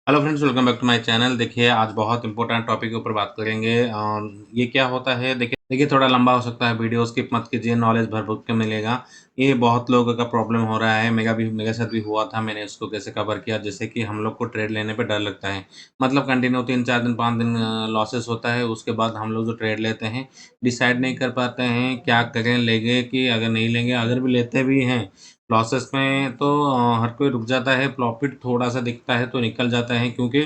Hello friends, welcome back to my channel. देखिए, आज बहुत इंपॉर्टेंट टॉपिक के ऊपर बात करेंगे। ये क्या होता है, देखिए थोड़ा लंबा हो सकता है, वीडियो स्किप मत कीजिए, नॉलेज भरपूर के मिलेगा। ये बहुत लोगों का प्रॉब्लम हो रहा है, मेरे साथ भी हुआ था। मैंने उसको कैसे कवर किया, जैसे कि हम लोग को ट्रेड लेने पे डर लगता है। मतलब कंटिन्यू 3-4 दिन 5 दिन लॉसेस होता है। उसके बाद हम लोग जो ट्रेड लेते हैं, डिसाइड नहीं कर पाते हैं क्या करें, लेंगे कि अगर नहीं लेंगे। अगर भी लेते भी हैं लॉसेस में, तो हर कोई रुक जाता है, प्रॉफ़िट थोड़ा-सा दिखता है तो निकल जाता है, क्योंकि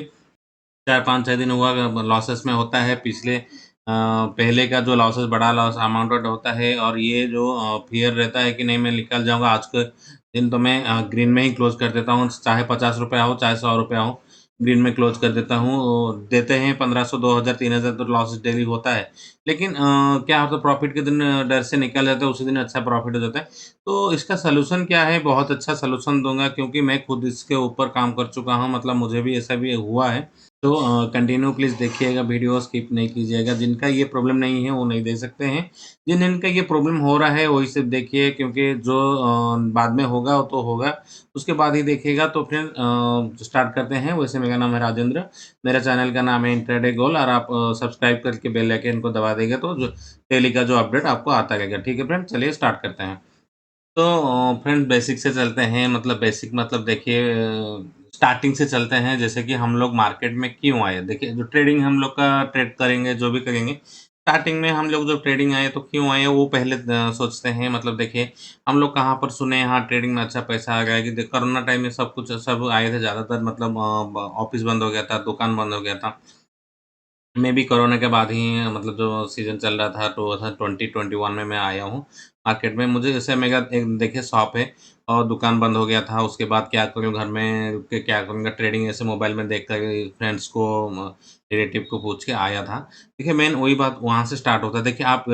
4, 5, 6 दिन हुआ लॉसेस में होता है। पहले का जो लॉसेस बड़ा लॉस अमाउंटेड होता है, और ये जो फ़ियर रहता है कि नहीं मैं निकल जाऊँगा आज के दिन, तो मैं ग्रीन में ही क्लोज़ कर देता हूँ, चाहे ₹50 हो, चाहे ₹100 हो, ग्रीन में क्लोज़ कर देता हूँ। देते हैं 1500, 2000, 3000 तो लॉसेस डेली होता है। लेकिन क्या होता है, प्रॉफ़िट के दिन डर से निकल जाते हैं, उसी दिन अच्छा प्रॉफ़िट हो जाता है। तो इसका सॉल्यूशन क्या है? बहुत अच्छा सॉल्यूशन दूँगा, क्योंकि मैं खुद इसके ऊपर काम कर चुका हूँ, मतलब मुझे भी ऐसा भी हुआ है। तो कंटिन्यू प्लीज़ देखिएगा, वीडियो स्किप नहीं कीजिएगा। जिनका ये प्रॉब्लम नहीं है, वो नहीं देख सकते हैं। जिनका ये प्रॉब्लम हो रहा है, वही सिर्फ़ देखिए, क्योंकि जो बाद में होगा, वो तो होगा। उसके बाद ही देखिएगा। तो फिर स्टार्ट करते हैं। वैसे मेरा नाम है राजेंद्र, मेरा चैनल का नाम है इंट्राडे गोल्ड, और आप सब्सक्राइब करके बेल आइकन को दबा देंगे, तो जो डेली का जो अपडेट आपको आता रहेगा। ठीक है फ्रेंड, चलिए स्टार्ट करते हैं। तो फ्रेंड्स, बेसिक से चलते हैं। मतलब बेसिक मतलब देखिए, स्टार्टिंग से चलते हैं। जैसे कि हम लोग मार्केट में क्यों आए? देखिए, जो ट्रेडिंग हम लोग का ट्रेड करेंगे, जो भी करेंगे, स्टार्टिंग में हम लोग जब ट्रेडिंग आए तो क्यों आए, वो पहले सोचते हैं। मतलब देखिए, हम लोग कहाँ पर सुने, हाँ ट्रेडिंग में अच्छा पैसा आ गया। कि कोरोना टाइम में सब आए थे ज़्यादातर। मतलब ऑफिस बंद हो गया था, दुकान बंद हो गया था। मैं भी कोरोना के बाद ही, मतलब जो सीज़न चल रहा था 2020-21 में मैं आया हूँ मार्केट में। मुझे जैसे मेरा एक देखिए शॉप है, और दुकान बंद हो गया था। उसके बाद क्या करूँ, घर में रुक के क्या करूँगा, ट्रेडिंग ऐसे मोबाइल में देख कर फ्रेंड्स को, रिलेटिव को पूछ के आया था। देखिए, मेन वही बात वहाँ से स्टार्ट होता है। देखिए, आप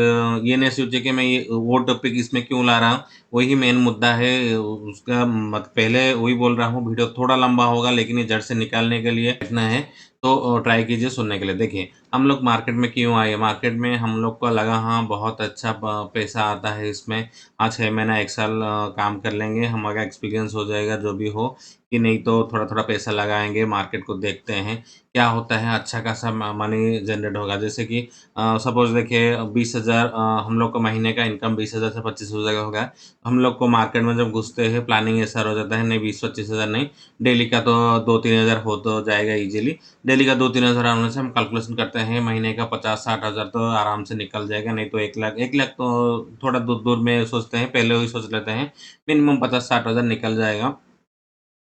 ये नहीं सोचिए कि मैं ये वो टॉपिक इसमें क्यों ला रहा हूँ, वही मेन मुद्दा है। उसका मत पहले वही बोल रहा हूँ, वीडियो थोड़ा लंबा होगा, लेकिन ये जड़ से निकालने के लिए इतना है। तो ट्राई कीजिए सुनने के लिए। देखिए, हम लोग मार्केट में क्यों आए? मार्केट में हम लोग को लगा हाँ, बहुत अच्छा प पैसा आता है इसमें। 6 महीना 1 साल काम कर लेंगे, हमारा एक्सपीरियंस हो जाएगा जो भी हो, कि नहीं तो थोड़ा-थोड़ा पैसा लगाएँगे, मार्केट को देखते हैं, क्या होता है, अच्छा खासा मनी जनरेट होगा। जैसे कि सपोज़ देखिए, 20,000 हम लोग का महीने का इनकम 20,000 से 25,000 होगा। हम लोग को मार्केट में जब घुसते हैं, प्लानिंग ऐसा हो जाता है, नहीं 20-25,000 नहीं, डेली का तो 2-3 हज़ार हो तो जाएगा ईज़िली। डेली का 2-3 हज़ार आने से हम कैलकुलेशन करते हैं, महीने का 50-60 हज़ार तो आराम से निकल जाएगा, नहीं तो 1 लाख, 1 लाख तो थोड़ा दूर-दूर में सोचते हैं, पहले वही सोच लेते हैं, मिनिमम 50-60 हज़ार निकल जाएगा।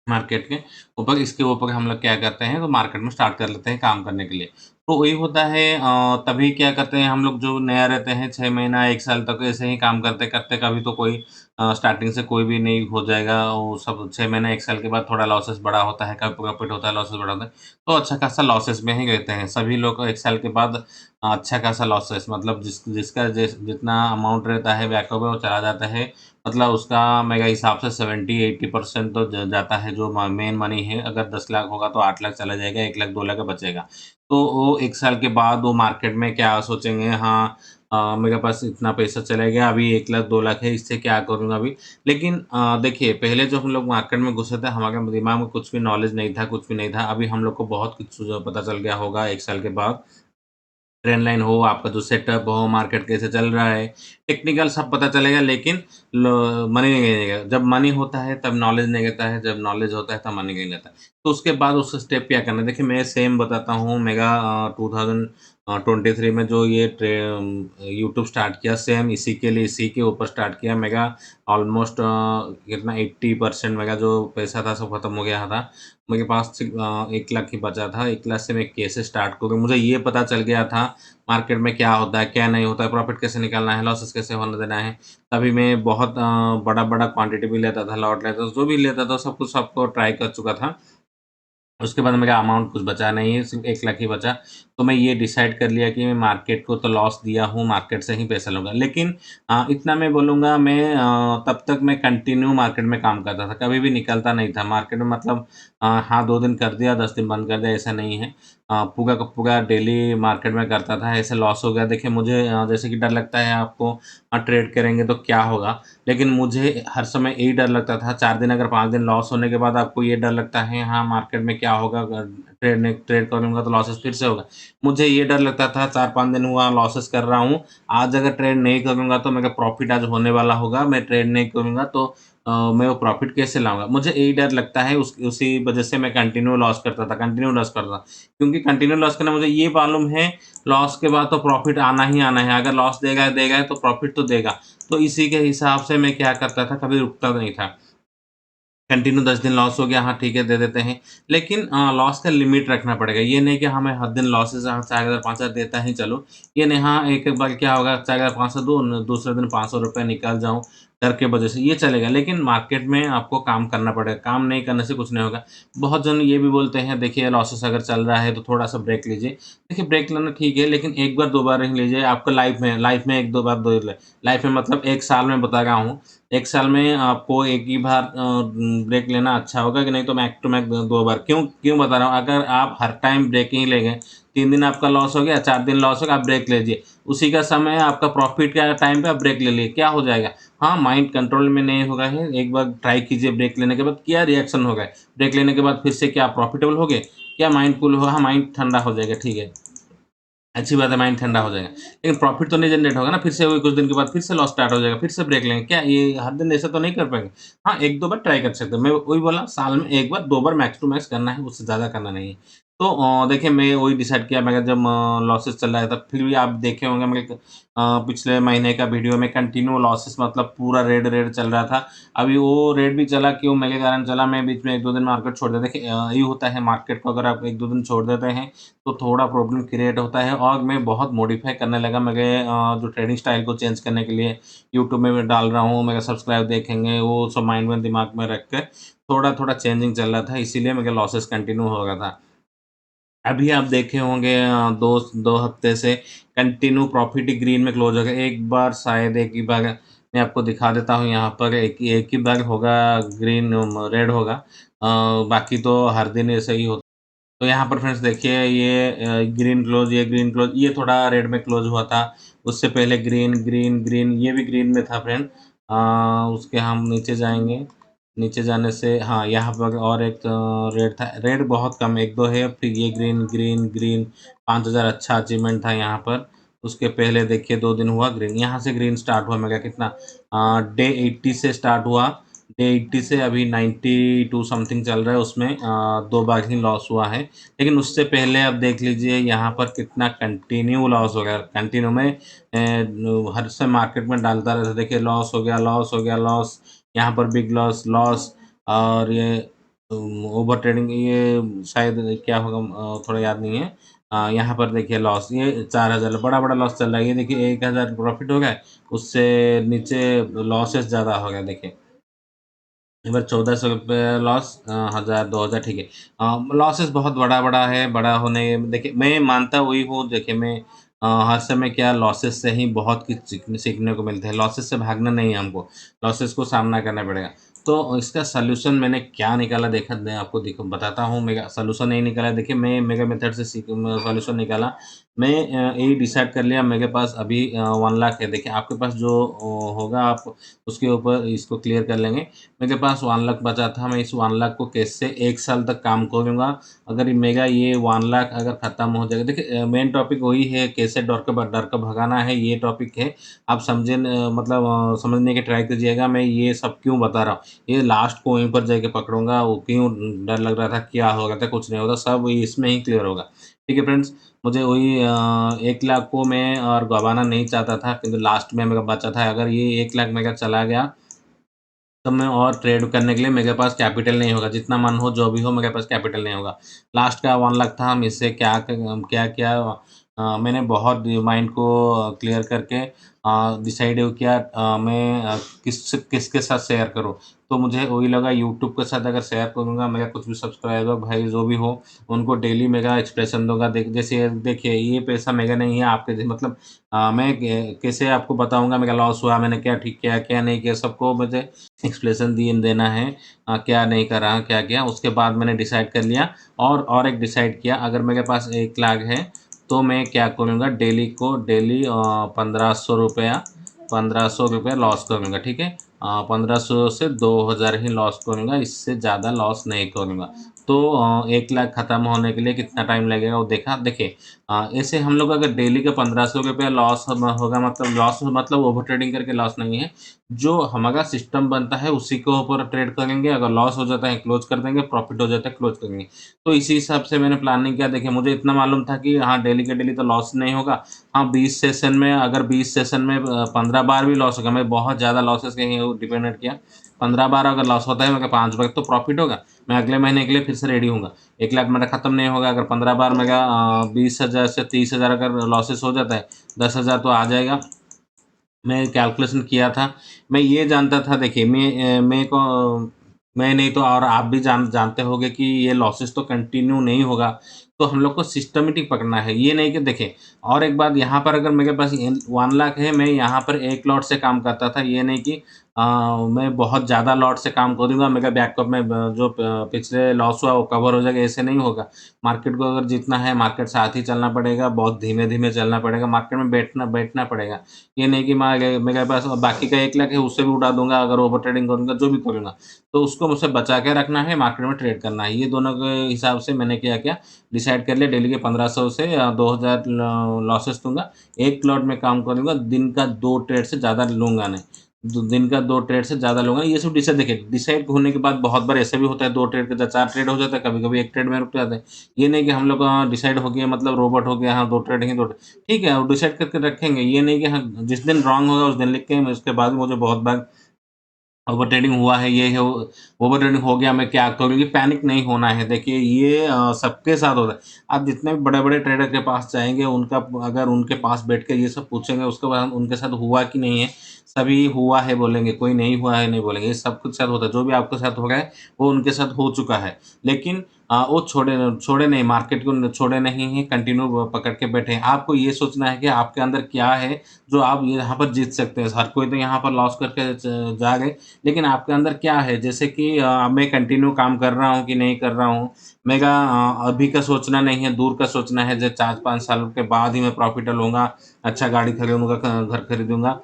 मार्केट के ऊपर, इसके ऊपर हम लोग क्या करते हैं, तो मार्केट में स्टार्ट कर लेते हैं काम करने के लिए। तो वही होता है, तभी क्या करते हैं हम लोग, जो नया रहते हैं 6 महीना 1 साल तक ऐसे ही काम करते-करते, कभी तो कोई स्टार्टिंग से कोई भी नहीं हो जाएगा। वो सब 6 महीना 1 साल के बाद थोड़ा लॉसेस बड़ा होता है, कभी प्रॉफिट होता है, लॉसेस बड़ा होता है। तो अच्छा खासा लॉसेस में ही रहते हैं। सभी लोग 1 साल के बाद अच्छा खासा लॉसेस, मतलब जिसका जितना अमाउंट रहता है बैकअप में, वो चला जाता है। मतलब उसका मेरे हिसाब से 70-80% तो ज जाता है, जो म मेन मनी है। अगर 10 लाख होगा तो 8 लाख चला जाएगा, 1 लाख 2 लाख का बचेगा। तो वो 1 साल के बाद वो मार्केट में क्या सोचेंगे, हाँ मेरे पास इतना पैसा चला गया, अभी 1 लाख 2 लाख है, इससे क्या करूँगा अभी? लेकिन देखिए, पहले जब हम लोग मार्केट में घुसे थे, हमारे दिमाग में कुछ भी नॉलेज नहीं था, कुछ भी नहीं था। अभी हम लोग को बहुत कुछ जो पता चल गया होगा 1 साल के बाद। ट्रेंड लाइन हो, आपका जो सेटअप हो, मार्केट कैसे चल रहा है, टेक्निकल सब पता चलेगा, लेकिन मनी नहीं लगेगा। जब मनी होता है तब नॉलेज नहीं रहता है, जब नॉलेज होता है तब मनी नहीं रहता है। तो उसके बाद उस स्टेप क्या करना है? देखिए, मैं सेम बताता हूँ। मेरा 2023 में जो ये यूट्यूब स्टार्ट किया, सेम इसी के लिए, इसी के ऊपर स्टार्ट किया। मेरा ऑलमोस्ट कितना 80% मेरा जो पैसा था सब खत्म हो गया था। मेरे पास 1 लाख ही बचा था। 1 लाख से मैं कैसे स्टार्ट करूँ? मुझे ये पता चल गया था मार्केट में क्या होता है, क्या नहीं होता है, प्रॉफ़िट कैसे निकालना है, लॉसेस कैसे होने देना है। तभी मैं बहुत बड़ा-बड़ा क्वांटिटी भी लेता था, लॉट लेता था, जो भी लेता था सब कुछ सबको ट्राई कर चुका था। उसके बाद मेरा अमाउंट कुछ बचा नहीं है, सिर्फ़ 1 लाख ही बचा। तो मैं ये डिसाइड कर लिया कि मैं मार्केट को तो लॉस दिया हूँ, मार्केट से ही पैसा लूँगा। लेकिन इतना मैं बोलूँगा, मैं तब तक मैं कंटिन्यू मार्केट में काम करता था, कभी भी निकलता नहीं था मार्केट में। मतलब हाँ, 2 दिन कर दिया, 10 दिन बंद कर दिया, ऐसा नहीं है। पूरा का पूरा डेली मार्केट में करता था, ऐसे लॉस हो गया। देखिए मुझे जैसे कि डर लगता है आपको ट्रेड करेंगे तो क्या होगा? लेकिन मुझे हर समय यही डर लगता था, 4 दिन अगर 5 दिन लॉस होने के बाद आपको ये डर लगता है हाँ, मार्केट में क्या होगा? अगर ट्रेड करूँगा तो लॉसेस फिर से होगा। मुझे ये डर लगता था 4-5 दिन हुआ लॉसेस कर रहा हूँ, आज अगर ट्रेड नहीं करूँगा तो मेरा प्रॉफ़िट आज होने वाला होगा, मैं ट्रेड नहीं करूँगा तो मैं वो प्रॉफ़िट कैसे लाऊँगा? मुझे यही डर लगता है उसी वजह से मैं कंटिन्यू लॉस करता था, कंटिन्यू लॉस करता था। क्योंकि कंटिन्यू लॉस करना मुझे ये मालूम है, लॉस के बाद तो प्रॉफ़िट आना ही आना है, अगर लॉस देगा देगा तो प्रॉफ़िट तो देगा। तो इसी के हिसाब से मैं क्या करता था, कभी रुकता नहीं था। कंटिन्यू 10 दिन लॉस हो गया, हाँ ठीक है, दे देते हैं। लेकिन लॉस का लिमिट रखना पड़ेगा। ये नहीं कि हमें हर दिन लॉसेस 4000 5000 देता ही चलो। ये नहीं हाँ, एक-एक बार क्या होगा 4000 500 दूँ, दूसरे दिन ₹500 निकाल जाऊँ, डर के वजह से, ये चलेगा। लेकिन मार्केट में आपको काम करना पड़ेगा, काम नहीं करने से कुछ नहीं होगा। बहुत जन ये भी बोलते हैं, देखिए लॉसेस अगर चल रहा है तो थोड़ा-सा ब्रेक लीजिए। देखिए ब्रेक लेना ठीक है, लेकिन 1 बार 2 बार ही लीजिए। आपको लाइफ़ में 1-2 बार दो ले लाइफ़ में मतलब 1 साल में बता रहा हूँ। 1 साल में आपको एक ही बार ब्रेक लेना अच्छा होगा कि नहीं तो मैक टू मैक 2 बार। क्यों क्यों बता रहा हूँ? अगर आप हर टाइम ब्रेक ही लेंगे, 3 दिन आपका लॉस हो गया, 4 दिन लॉस हो गया, आप ब्रेक लीजिए। उसी का समय आपका प्रॉफ़िट का टाइम पे आप ब्रेक ले लिए, क्या हो जाएगा? हाँ, माइंड कंट्रोल में नहीं होगा है, एक बार ट्राई कीजिए ब्रेक लेने के बाद क्या रिएक्शन होगा? ब्रेक लेने के बाद फिर से क्या प्रॉफ़िटेबल हो गए? क्या माइंड कूल हुआ? हाँ, माइंड ठंडा हो जाएगा, ठीक है। अच्छी बात है, माइंड ठंडा हो जाएगा। लेकिन प्रॉफ़िट तो नहीं जनरेट होगा ना, फिर से वही कुछ दिन के बाद फिर से लॉस स्टार्ट हो जाएगा, फिर से ब्रेक लेंगे। क्या ये हर दिन ऐसा तो नहीं कर पाएँगे? हाँ, 1-2 बार ट्राई कर सकते हैं। मैं वही बोला साल में 1 बार, 2 बार मैक्स टू मैक्स करना है, उससे ज़्यादा करना नहीं है। तो देखिए मैं वही डिसाइड किया मैं जब लॉसेस चल रहा है तब फिर भी आप देखे होंगे मैं पिछले महीने का वीडियो में कंटिन्यू लॉसेस मतलब पूरा रेड-रेड चल रहा था। अभी वो रेट भी चला क्यों मेरे कारण चला, मैं बीच में 1-2 दिन मार्केट छोड़ दिया। देखिए ये होता है मार्केट को अगर आप 1-2 दिन छोड़ देते हैं तो थोड़ा प्रॉब्लम क्रिएट होता है और मैं बहुत मॉडिफ़ाई करने लगा मेरे जो ट्रेडिंग स्टाइल को चेंज करने के लिए यूट्यूब में मैं डाल रहा हूँ, मेरे सब्सक्राइबर देखेंगे, वो सब माइंड में दिमाग में रख के थोड़ा-थोड़ा चेंजिंग चल रहा था, इसीलिए मेरे लॉसेस कंटिन्यू हो रहा था। अभी आप देखे होंगे 2 हफ्ते से कंटिन्यू प्रॉफ़िट ही ग्रीन में क्लोज़ हो गया। एक बार शायद एक ही बार मैं आपको दिखा देता हूँ यहाँ पर एक ही बार होगा ग्रीन रेड होगा। बाकी तो हर दिन ऐसे ही होता तो यहाँ पर फ्रेंड्स देखिए ये ग्रीन क्लोज़ ये थोड़ा रेड में क्लोज़ हुआ था। उससे पहले ग्रीन ये भी ग्रीन में था फ्रेंड। उसके हम नीचे जाएँगे, नीचे जाने से हाँ, यहाँ पर और एक रेड था। रेड बहुत कम 1-2 है, फिर ये ग्रीन 5000 अच्छा अचीवमेंट था यहाँ पर। उसके पहले देखिए 2 दिन हुआ ग्रीन, यहाँ से ग्रीन स्टार्ट हुआ मेरा कितना डे 80 से स्टार्ट हुआ। डे 80 से अभी 92 समथिंग चल रहा है उसमें 2 बार ही लॉस हुआ है। लेकिन उससे पहले आप देख लीजिए यहाँ पर कितना कंटिन्यू लॉस हो गया। कंटिन्यू में हर समय मार्केट में डालता रहता देखिए लॉस हो गया, लॉस हो गया, लॉस यहाँ पर बिग लॉस, लॉस और ये ओवर ट्रेडिंग ये शायद क्या होगा थोड़ा याद नहीं है। यहाँ पर देखिए लॉस ये 4000 बड़ा-बड़ा लॉस चल रहा है। ये देखिए 1000 प्रॉफ़िट हो गया है, उससे नीचे लॉसेस ज़्यादा हो गया देखिए। इस बार ₹1400 लॉस 1000 2000 ठीक है। लॉसेस बहुत बड़ा-बड़ा है, बड़ा होने देखिए मैं मानता वही हूँ देखिए मैं हर समय क्या लॉसेस से ही बहुत कुछ सीखने को मिलता है, लॉसेस से भागना नहीं है हमको, लॉसेस को सामना करना पड़ेगा। तो इसका सॉल्यूशन मैंने क्या निकाला देखा मैं आपको बताता हूँ, मेरा सॉल्यूशन नहीं निकाला देखिए मैं मेरे मेथड से सॉल्यूशन निकाला। मैं यही डिसाइड कर लिया मेरे पास अभी 1 लाख है देखिए आपके पास जो होगा आप उसके ऊपर इसको क्लियर कर लेंगे। मेरे पास 1 लाख बचा था, मैं इस 1 लाख को कैसे 1 साल तक काम करूँगा। अगर मेरा ये 1 लाख अगर ख़त्म हो जाएगा देखिए मेन टॉपिक वही है कैसे डर को भगाना है ये टॉपिक है। आप समझे न मतलब समझने की ट्राई कीजिएगा मैं ये सब क्यों बता रहा हूँ। ये लास्ट को वहीं पर जाके पकड़ूँगा वो क्यों डर लग रहा था, क्या हो रहा था, कुछ नहीं होगा, सब इसमें ही क्लियर होगा। ठीक है फ्रेंड्स, मुझे वही 1 लाख को मैं और गँवाना नहीं चाहता था किंतु लास्ट में मेरा बचा था। अगर ये 1 लाख मेरा चला गया तब मैं और ट्रेड करने के लिए मेरे पास कैपिटल नहीं होगा, जितना मन हो, जो भी हो मेरे पास कैपिटल नहीं होगा। लास्ट का 1 लाख था, हम इससे क्या किया मैंने बहुत माइंड को क्लियर करके डिसाइड किया मैं किसके साथ शेयर करूँ। तो मुझे वही लगा यूट्यूब के साथ अगर शेयर करूँगा, मेरा कुछ भी सब्सक्राइबर भाई जो भी हो, उनको डेली मेरा एक्सप्रेशन दूँगा। जैसे देखिए ये पैसा मेरा नहीं है आपके मतलब मैं कैसे आपको बताऊँगा मेरा लॉस हुआ, मैंने क्या ठीक किया, क्या नहीं किया, सबको मुझे एक्सप्लेनेशन देना है क्या नहीं करा, क्या किया। उसके बाद मैंने डिसाइड कर लिया और एक डिसाइड किया अगर मेरे पास 1 लाख है, तो मैं क्या करूँगा डेली 1500 रुपया लॉस करूँगा, ठीक है? 1500 से 2000 ही लॉस करूँगा, इससे ज़्यादा लॉस नहीं करूँगा। तो 1 लाख खत्म होने के लिए कितना टाइम लगेगा वो देखा। देखिए ऐसे हम लोग अगर डेली का 1500 रुपया लॉस होगा मतलब ओवर ट्रेडिंग करके लॉस नहीं है। जो हमारा सिस्टम बनता है उसी के ऊपर ट्रेड करेंगे, अगर लॉस हो जाता है क्लोज़ कर देंगे, प्रॉफ़िट हो जाता है क्लोज़ करेंगे। तो इसी हिसाब से मैंने प्लानिंग किया। देखिए मुझे इतना मालूम था कि हाँ, डेली के डेली तो लॉस नहीं होगा। हाँ, 20 सेशन में अगर 20 सेशन में 15 बार भी लॉस होगा, मैं बहुत ज़्यादा लॉसेस के ही डिपेंडेंट किया। 15 बार अगर लॉस होता है, मेरा 5 बार तो प्रॉफ़िट होगा। मैं अगले महीने के लिए फिर से रेडी हूँगा। 1 लाख मेरा खत्म नहीं होगा, अगर 15 बार मेरा 20,000 से 30,000 अगर लॉसेस हो जाता है, 10,000 तो आ जाएगा। मैं कैलकुलेशन किया था। मैं ये जानता था देखिए मैं नहीं तो और आप भी जानते होंगे कि ये लॉसेस तो कंटिन्यू नहीं होगा। तो हम लोग को सिस्टमैटिक पकड़ना है। ये नहीं कि देखिए और एक बात यहाँ पर अगर मेरे पास 1 लाख है, मैं यहाँ पर 1 लॉट से काम करता था। ये नहीं कि मैं बहुत ज़्यादा लॉट से काम करूँगा, मेरा बैकअप में जो पिछले लॉस हुआ वो कवर हो जाएगा, ऐसे नहीं होगा। मार्केट को अगर जीतना है, मार्केट साथ ही चलना पड़ेगा, बहुत धीमे-धीमे चलना पड़ेगा, मार्केट में बैठना बैठना पड़ेगा। ये नहीं कि मेरे पास बाकी का 1 लाख है उससे भी उड़ा दूँगा अगर ओवर ट्रेडिंग करूँगा, जो भी करूँगा। तो उसको मुझसे बचा के रखना है, मार्केट में ट्रेड करना है। ये दोनों के हिसाब से मैंने क्या किया, डिसाइड कर लिया डेली के 1500 से 2000 लॉसेस लूँगा। 1 लॉट में काम करूँगा, दिन का 2 ट्रेड से ज़्यादा लूँगा नहीं। दिन का 2 ट्रेड से ज़्यादा लूँगा नहीं। ये सब देखिए डिसाइड होने के बाद बहुत बार ऐसा भी होता है 2 ट्रेड के 4 ट्रेड हो जाता है, कभी-कभी 1 ट्रेड में रुक जाता है। ये नहीं कि हम लोग डिसाइड हो गया मतलब रोबोट हो गया, हाँ 2 ट्रेड ही 2 ठीक है, वो डिसाइड करके रखेंगे। ये नहीं कि हाँ, जिस दिन रॉन्ग होगा उस दिन लिख के उसके बाद मुझे बहुत बार ओवर ट्रेडिंग हुआ है, ये है वो ओवर ट्रेडिंग हो गया, मैं क्या करूँ? ये पैनिक नहीं होना है। देखिए ये सबके साथ होता है। आप जितने भी बड़े-बड़े ट्रेडर के पास जाएँगे, उनका अगर उनके पास बैठ के ये सब पूछेंगे, उसके बाद उनके साथ हुआ कि नहीं है, सभी हुआ है बोलेंगे, कोई नहीं हुआ है नहीं बोलेंगे। ये सब कुछ साथ होता है, जो भी आपके साथ हो रहा है, वो उनके साथ हो चुका है। लेकिन वो छोड़े नहीं, मार्केट को छोड़े नहीं हैं, कंटिन्यू पकड़ के बैठे हैं। आपको ये सोचना है कि आपके अंदर क्या है, जो आप यहाँ पर जीत सकते हैं। हर कोई तो यहाँ पर लॉस करके जा रहे लेकिन आपके अंदर क्या है? जैसे कि मैं कंटिन्यू काम कर रहा हूँ कि नहीं कर रहा हूँ। मेरा अभी का सोचना नहीं है, दूर का सोचना है, जो 4-5 साल के बाद ही मैं प्रॉफ़िटेबल होऊँगा, अच्छा गाड़ी खरीदूँगा, घर खरीदूँगा।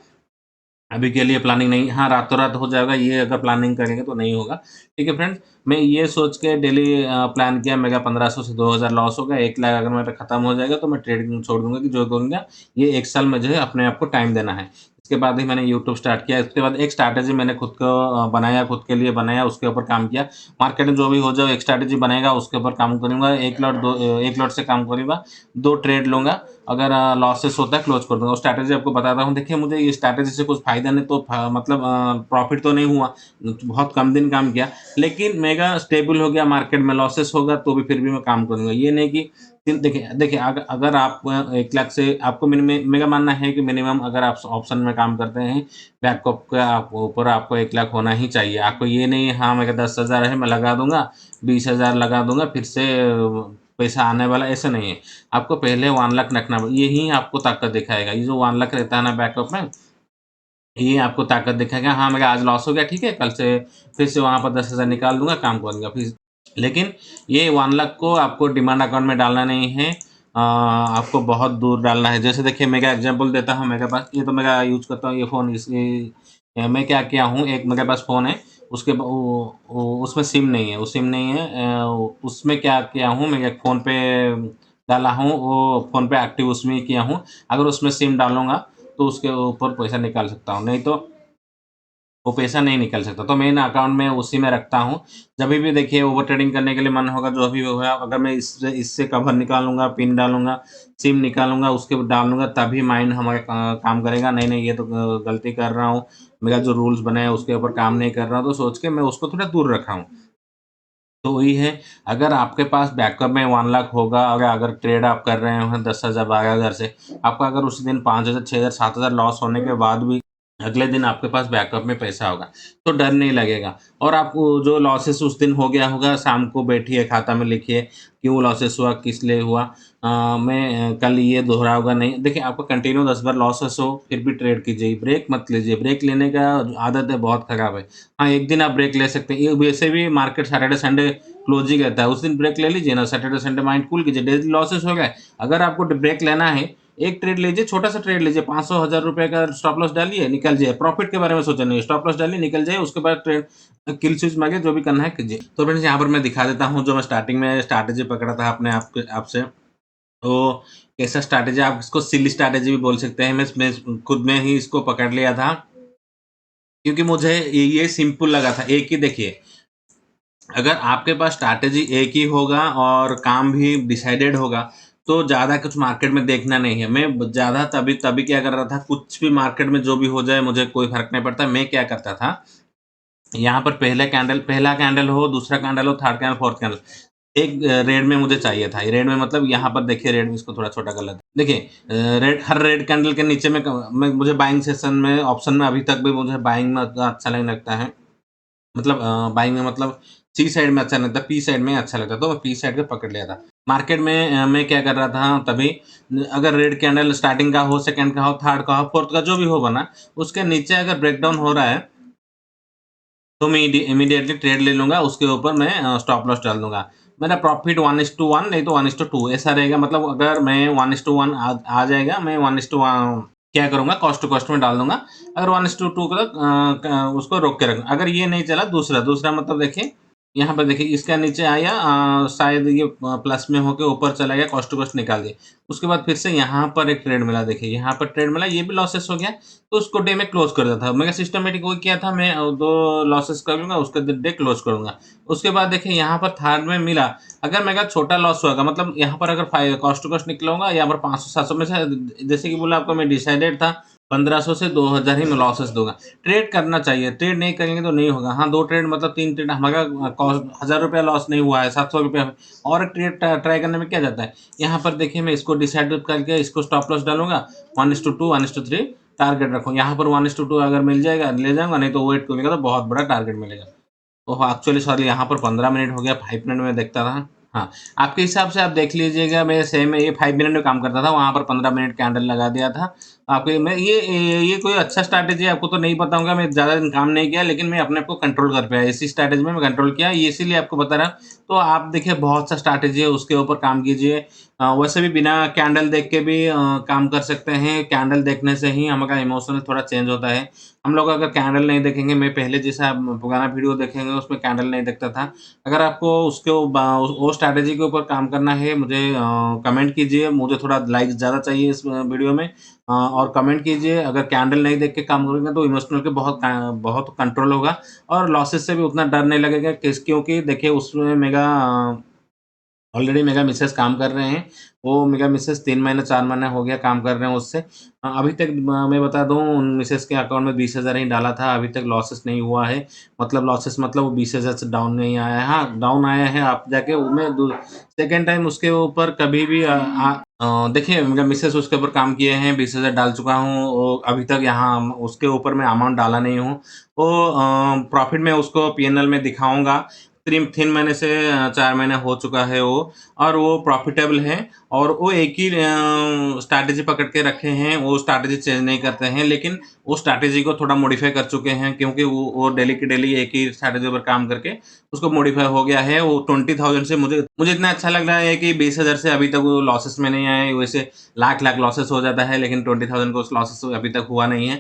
अभी के लिए प्लानिंग नहीं हाँ, रातों-रात हो जाएगा, ये अगर प्लानिंग करेंगे तो नहीं होगा। ठीक है फ्रेंड्स, मैं ये सोच के डेली प्लान किया मेरा 1500 से 2000 लॉस होगा, 1 लाख अगर मेरा खत्म हो जाएगा तो मैं ट्रेडिंग छोड़ दूँगा कि जो करूँगा, ये 1 साल में जो है अपने आप को टाइम देना है। इसके बाद ही मैंने यूट्यूब स्टार्ट किया, इसके बाद एक स्ट्रैटेजी मैंने खुद को बनाया, खुद के लिए बनाया, उसके ऊपर काम किया। मार्केट में जो भी हो जाए, एक स्ट्रैटेजी बनाएगा, उसके ऊपर काम करूँगा, 1 लॉट से काम करूँगा, 2 ट्रेड लूँगा, अगर लॉसेस होता है क्लोज़ कर दूँगा। वो स्ट्रैटेजी आपको बताता हूँ। देखिए मुझे ये स्ट्रैटेजी से कुछ फ़ायदा नहीं तो मतलब प्रॉफ़िट तो नहीं हुआ, बहुत कम दिन काम किया, लेकिन मेरा स्टेबल हो गया मार्केट में लॉसेस होगा तो भी फिर भी मैं काम करूँगा। ये नहीं कि फिर देखिए देखिए अगर आप 1 लाख से आपको मेरा मानना है कि मिनिमम अगर आप ऑप्शन में काम करते हैं, बैकअप का आप ऊपर आपको 1 लाख होना ही चाहिए। आपको ये नहीं हाँ, मेरा 10,000 है मैं लगा दूँगा, 20,000 लगा दूँगा फिर से पैसा आने वाला है, ऐसा नहीं है। आपको पहले 1 लाख रखना यही आपको ताकत दिखाएगा। ये जो 1 लाख रहता है ना बैकअप में, ये आपको ताकत दिखाएगा। हाँ, मेरा आज लॉस हो गया ठीक है, कल से फिर से वहाँ पर 10,000 निकाल दूँगा, काम करूँगा फिर लेकिन ये 1 लाख को आपको डिमांड अकाउंट में डालना नहीं है आपको बहुत दूर डालना है। जैसे देखिए मेरा एग्ज़ाम्पल देता हूँ मेरे पास ये तो मेरा यूज़ करता हूँ ये फ़ोन मैं क्या किया हूँ एक मेरे पास फ़ोन है उसके ब वो उसमें सिम नहीं है वो सिम नहीं है उसमें क्या किया हूँ मैं एक फ़ोन पे डाला हूँ वो फ़ोन पे एक्टिव उसमें ही किया हूँ। अगर उसमें सिम डालूँगा तो उसके ऊपर पैसा निकाल सकता हूँ, नहीं तो वो पैसा नहीं निकल सकता, तो मेन अकाउंट में उसी में रखता हूँ। जभी भी देखिए ओवर ट्रेडिंग करने के लिए मन होगा, जो भी होगा, अगर मैं इससे इससे कवर निकालूँगा, पिन डालूँगा, सिम निकालूँगा, उसके बाद डालूँगा, तभी माइंड हमारा काम करेगा। नहीं, नहीं, ये तो गलती कर रहा हूँ, मेरा जो रूल्स बने हैं, उसके ऊपर काम नहीं कर रहा हूँ, तो सोच के मैं उसको थोड़ा दूर रखा हूँ। तो वही है, अगर आपके पास बैकअप में 1 लाख होगा और अगर ट्रेड आप कर रहे हो 10,000 12,000 से, आपका अगर उसी दिन 5,000 6,000 7,000 लॉस होने के बाद भी अगले दिन आपके पास बैकअप में पैसा होगा, तो डर नहीं लगेगा। और आपको जो लॉसेस उस दिन हो गया होगा, शाम को बैठिए खाता में लिखिए, क्यों लॉसेस हुआ, किस लिए हुआ? मैं कल ये दोहराऊँगा नहीं। देखिए, आपको कंटिन्यू 10 बार लॉसेस हो, फिर भी ट्रेड कीजिए, ब्रेक मत लीजिए। ब्रेक लेने का आदत है बहुत खराब है। हाँ, एक दिन आप ब्रेक ले सकते हैं। ये वैसे भी मार्केट सैटरडे संडे क्लोज़ ही रहता है, उस दिन ब्रेक ले लीजिए ना, सैटरडे संडे माइंड कूल कीजिए, डेली लॉसेस हो गए। अगर आपको ब्रेक लेना है, एक ट्रेड लीजिए, छोटा-सा ट्रेड लीजिए, 500 ₹1000 का स्टॉप लॉस डालिए, निकल जाइए। प्रॉफिट के बारे में सोचा नहीं, स्टॉप लॉस डालिए, निकल जाइए, उसके बाद ट्रेड किल स्विच मारिए, जो भी करना है कीजिए। तो फ्रेंड्स, यहाँ पर मैं दिखा देता हूँ, जो मैं स्टार्टिंग में स्ट्रैटेजी पकड़ा था अपने आपसे, तो कैसा स्ट्रैटेजी, आप इसको सिली स्ट्रैटेजी भी बोल सकते हैं। मैं खुद में ही इसको पकड़ लिया था, क्योंकि मुझे ये सिंपल लगा था। एक ही देखिए, अगर आपके पास स्ट्रैटेजी एक ही होगा और काम भी डिसाइडेड होगा, तो ज़्यादा कुछ मार्केट में देखना नहीं है। मैं ज़्यादा तभी तभी क्या कर रहा था, कुछ भी मार्केट में जो भी हो जाए, मुझे कोई फ़र्क नहीं पड़ता। मैं क्या करता था, यहाँ पर पहला कैंडल हो, दूसरा कैंडल हो, थर्ड कैंडल, फोर्थ कैंडल, एक रेड में मुझे चाहिए था। रेड में मतलब यहाँ पर देखिए, रेड में इसको थोड़ा छोटा कर लेते हैं। देखिए, हर रेड कैंडल के नीचे में मुझे बाइंग सेशन में ऑप्शन में अभी तक भी मुझे बाइंग में अच्छा नहीं लगता है। मतलब बाइंग में मतलब सी साइड में अच्छा नहीं लगता, पी साइड में अच्छा लगता है, तो मैं पी साइड पे पकड़ लिया था। मार्केट में मैं क्या कर रहा था तभी, अगर रेड कैंडल स्टार्टिंग का हो, सेकंड का हो, थर्ड का हो, फोर्थ का जो भी होगा ना, उसके नीचे अगर ब्रेकडाउन हो रहा है, तो मैं इमीडिएटली ट्रेड ले लूँगा, उसके ऊपर मैं स्टॉप लॉस डाल दूँगा। मेरा प्रॉफिट 1:1 नहीं तो 1:2 ऐसा रहेगा, मतलब अगर मैं 1:1 आ जाएगा, मैं 1:1 क्या करूँगा, कॉस्ट टू कॉस्ट में डाल दूँगा। अगर 1:2 तक उसको रोक के रखूँगा। अगर ये नहीं चला, दूसरा मतलब देखिए, यहाँ पे देखिए, इसका नीचे आया, शायद ये प्लस में होके ऊपर चला गया, कॉस्ट टू कॉस्ट निकाल दिए। उसके बाद फिर से यहाँ पर एक ट्रेड मिला, देखिए यहाँ पर ट्रेड मिला, ये भी लॉसेस हो गया। तो उसको डे में क्लोज़ कर देता था। मैंने सिस्टमैटिक वो किया था, मैं 2 लॉसेस कर लूँगा, उसके डे क्लोज़ करूँगा। उसके बाद देखिए, यहाँ पर थर्ड में मिला, अगर मेरा छोटा लॉस होगा, मतलब यहाँ पर अगर कॉस्ट टू कॉस्ट निकलूँगा, यहाँ पर 500-700 में से, जैसे कि बोला आपको, मैं डिसाइडेड था 1500 से 2000 ही मैं लॉसेस दूँगा। ट्रेड करना चाहिए, ट्रेड नहीं करेंगे तो नहीं होगा। हाँ, 2 ट्रेड मतलब 3 ट्रेड, हमारा कॉस्ट ₹1000 लॉस नहीं हुआ है, ₹700 और एक ट्रेड ट्राई करने में क्या जाता है। यहाँ पर देखिए, मैं इसको डिसाइड करके इसको स्टॉप लॉस डालूँगा, 1:2 1:3 टारगेट रखूँ। यहाँ पर 1:2 अगर मिल जाएगा ले जाऊँगा, नहीं तो वेट करूँगा, तो बहुत बड़ा टारगेट मिलेगा। ओह! एक्चुअली सॉरी, यहाँ पर 15 मिनट हो गया, 5 मिनट में देखता था। हाँ, आपके हिसाब से आप देख लीजिएगा, मैं सेम ये 5 मिनट में काम करता था, वहाँ पर 15 मिनट कैंडल लगा दिया था। आपके मैं ये कोई अच्छा स्ट्रैटेजी आपको तो नहीं बताऊँगा, मैं ज़्यादा दिन काम नहीं किया, लेकिन मैं अपने आप को कंट्रोल कर पाया। इसी स्ट्रैटेजी में मैं कंट्रोल किया, ये इसीलिए आपको बता रहा हूँ। तो आप देखिए, बहुत सा स्ट्रैटेजी है, उसके ऊपर काम कीजिए। वैसे भी बिना कैंडल देख के भी काम कर सकते हैं। कैंडल देखने से ही हमारा इमोशन थोड़ा चेंज होता है। हम लोग अगर कैंडल नहीं देखेंगे, मैं पहले जैसा पुराना वीडियो देखेंगे, उसमें कैंडल नहीं दिखता था। अगर आपको उसके वो स्ट्रैटेजी के ऊपर काम करना है, मुझे कमेंट कीजिए, मुझे थोड़ा लाइक्स ज़्यादा चाहिए इस वीडियो में, और कमेंट कीजिए। अगर कैंडल नहीं देख के काम करेंगे, तो इमोशनल के बहुत कंट्रोल होगा, और लॉसेस से भी उतना डर नहीं लगेगा, क्योंकि देखिए, उसमें ऑलरेडी मेरा मिसेज़ काम कर रहे हैं। वो मेरा मिसेज़ 3 महीने 4 महीने हो गया काम कर रहे हैं उससे। अभी तक मैं बता दूँ, उन मिसेज़ के अकाउंट में 20,000 ही डाला था, अभी तक लॉसेस नहीं हुआ है। मतलब लॉसेस मतलब वो 20,000 से डाउन नहीं आया है। हाँ, डाउन आया है, आप जाके मैं दू सेकंड टाइम उसके ऊपर कभी भी देखिए, मेरा मिसेज़ उसके ऊपर काम किए हैं, 20,000 डाल चुका हूँ। वो अभी तक यहाँ उसके ऊपर मैं अमाउंट डाला नहीं हूँ। वो प्रॉफ़िट मैं उसको पी-एन-एल में दिखाऊँगा। 3 महीने से 4 महीने हो चुका है वो, और वो प्रॉफ़िटेबल है, और वो एक ही स्ट्रैटेजी पकड़ के रखे हैं, वो स्ट्रैटेजी चेंज नहीं करते हैं, लेकिन वो स्ट्रैटेजी को थोड़ा मॉडिफ़ाई कर चुके हैं, क्योंकि वो डेली की डेली एक ही स्ट्रैटेजी पर काम करके उसको मॉडिफ़ाई हो गया है। वो 20,000 से मुझे मुझे इतना अच्छा लग रहा है कि 20,000 से अभी तक वो लॉसेस में नहीं आए। वैसे लाख-लाख लॉसेस हो जाता है, लेकिन 20,000 को उस लॉसेस अभी तक हुआ नहीं है।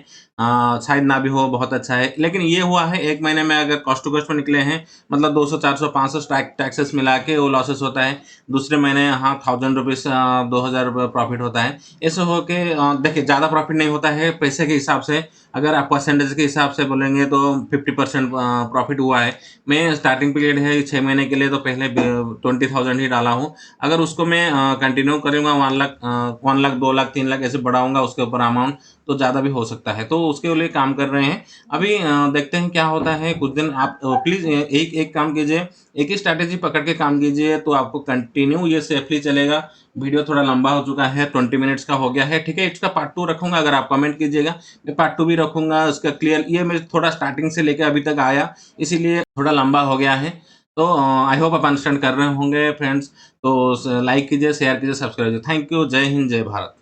शायद ना भी हो, बहुत अच्छा है। लेकिन ये हुआ है, 1 महीने में अगर कॉस्ट टू कॉस्ट में निकले हैं, मतलब 200, 400, 500 टैक्सेस मिला के वो लॉसेस होता है। दूसरे महीने हाँ, ₹1000 ₹2,000 प्रॉफ़िट होता है। ऐसे हो के देखिए, ज़्यादा प्रॉफ़िट नहीं होता है पैसे के हिसाब से। अगर आप परसेंटेज के हिसाब से बोलेंगे, तो 50% प्रॉफ़िट हुआ है। मैं स्टार्टिंग पीरियड है 6 महीने के लिए, तो पहले 20,000 ही डाला हूँ। अगर उसको मैं कंटिन्यू करूँगा, 1 लाख 2 लाख 3 लाख ऐसे बढ़ाऊँगा उसके ऊपर अमाउंट, तो ज़्यादा भी हो सकता है। तो उसके लिए काम कर रहे हैं। अभी देखते हैं क्या होता है, कुछ दिन आप प्लीज़ एक एक काम कीजिए, एक ही स्ट्रैटेजी पकड़ के काम कीजिए, तो आपको कंटिन्यू ये सेफली चलेगा। वीडियो थोड़ा लंबा हो चुका है, 20 मिनट्स का हो गया है, ठीक है? इसका पार्ट 2 रखूँगा, अगर आप कमेंट कीजिएगा, मैं पार्ट 2 भी रखूँगा, उसका क्लियर ये मैं थोड़ा स्टार्टिंग से लेके अभी तक आया, इसीलिए थोड़ा लंबा हो गया है। तो आई होप आप अंडरस्टैंड कर रहे होंगे फ्रेंड्स। तो स लाइक कीजिए, शेयर कीजिए, सब्सक्राइब कीजिए। Thank you. जय हिंद, जय भारत।